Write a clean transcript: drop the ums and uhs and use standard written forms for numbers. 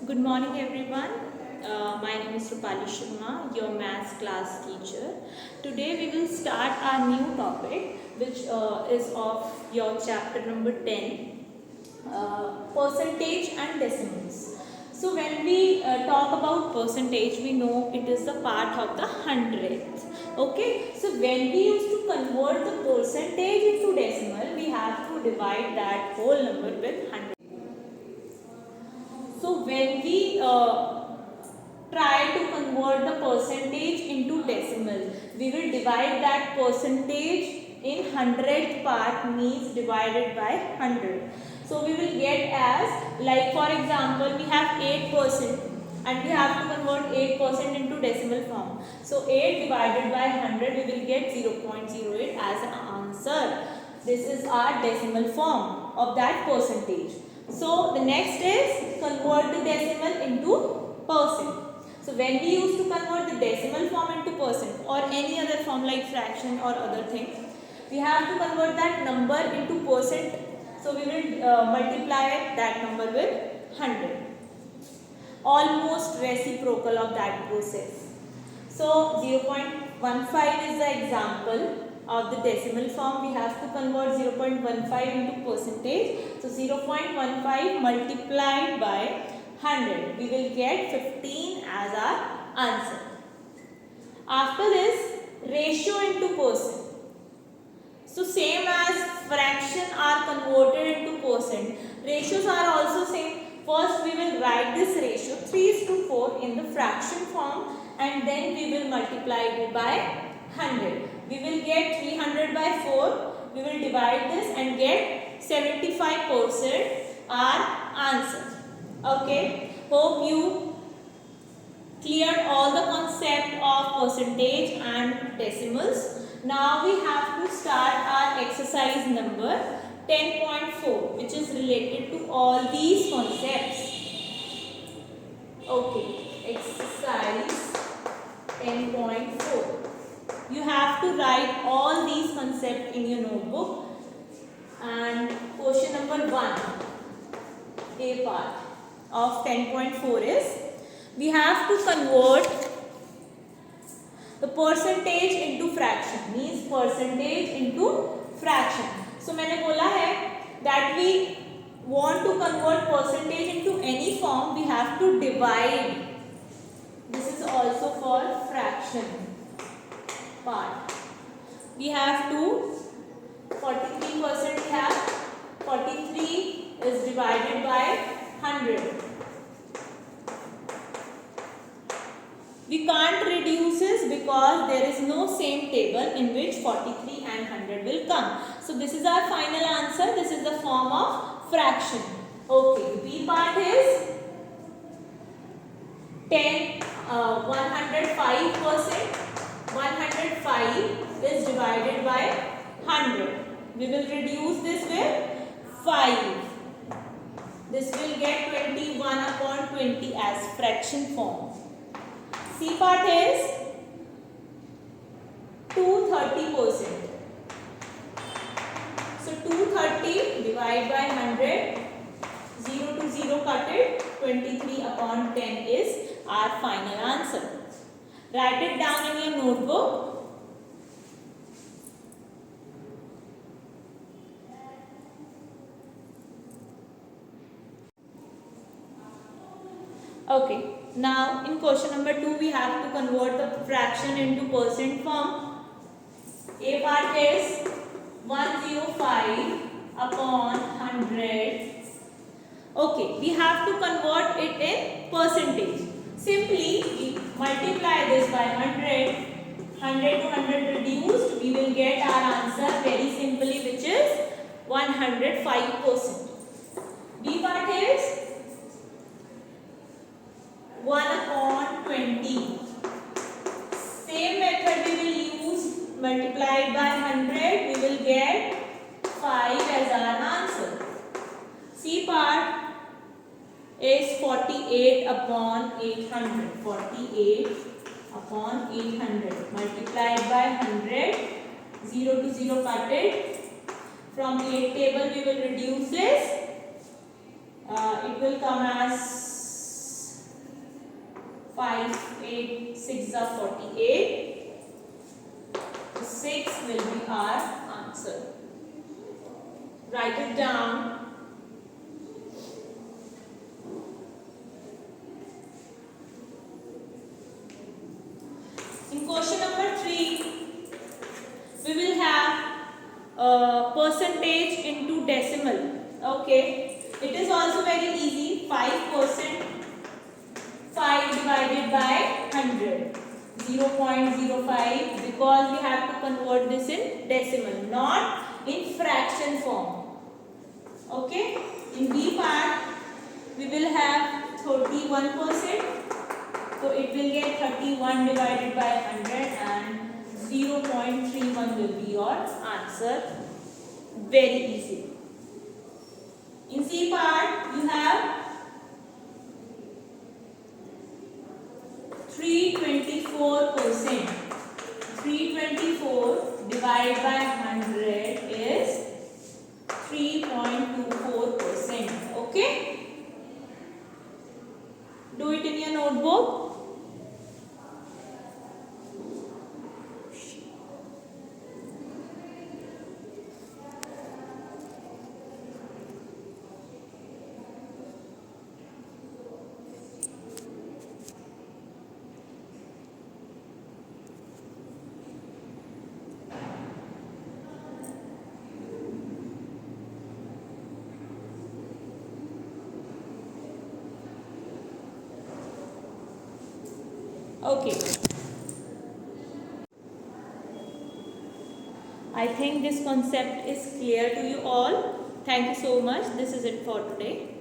Good morning, everyone. My name is Rupali Sharma, your maths class teacher. Today we will start our new topic, which is of your chapter number 10, percentage and decimals. So when we talk about percentage, we know it is the part of the hundredth. Okay, so when we used to convert the percentage into decimal, we have to divide that whole number with 100. So when we try to convert the percentage into decimal, we will divide that percentage in hundredth part, means divided by 100. So we will get as, like for example, we have 8% and we have to convert 8% into decimal form. So 8 divided by 100, we will get 0.08 as an answer. This is our decimal form of that percentage. So the next is convert the decimal into percent. So when we used to convert the decimal form into percent or any other form like fraction or other thing, we have to convert that number into percent. So we will multiply that number with 100. Almost reciprocal of that process. So 0.15 is the example of the decimal form. We have to convert 0.15 into percentage. So 0.15 multiplied by 100. We will get 15 as our answer. After this, ratio into percent. So same as fraction are converted into percent, ratios are also same. First we will write this ratio 3:4 in the fraction form and then we will multiply it by 100. We will get 300 by 4. We will divide this and get 75% our answer. Okay. Hope you cleared all the concept of percentage and decimals. Now we have to start our exercise number 10.4, which is related to all these concepts. Okay, exercise 10.4. You have to write all these concepts in your notebook. And question number 1, A part of 10.4 is, we have to convert the percentage into fraction, means percentage into fraction. So मैंने बोला है that we want to convert percentage into any form, we have to divide. This is also for fraction part. We have to 43% we have 43 is divided by 100. We can't reduce this because there is no same table in which 43 and 100 will come. So this is our final answer. This is the form of fraction. Okay, the B part is 105%. 105 is divided by 100. We will reduce this with 5. This will get 21 upon 20 as fraction form. C part is 230%. So 230 divided by 100, 0 to 0 cut it, 23 upon 10 is our final answer. Write it down in your notebook. Okay. Now in question number 2 we have to convert the fraction into percent form. A part is 105 upon 100. Okay, we have to convert it in percentage. Simply we multiply this by 100. 100 to 100 reduced, we will get our answer very simply, which is 105%. B part is 1 upon 20. Same method we will use, multiplied by 100, we will get 5 as our answer. C part is 48 upon 800. 48 upon 800 multiplied by 100, 0 to 0 cut it. From 8 table we will reduce this. It will come as 5, 8, 6 are 48. 6 will be our answer. Write it down. In question number 3, we will have percentage into decimal. Okay, it is also very easy. 5%, 5 divided by 100, 0.05, because we have to convert this in decimal, not in fraction form. Okay, in B part we will have 31%, so it will get 31 divided by 100 and 0.31 will be your answer. Very easy. In C part you have 324%. 324 divided by 100 is 3.24%. Okay? Do it in your notebook. Okay. I think this concept is clear to you all. Thank you so much. This is it for today.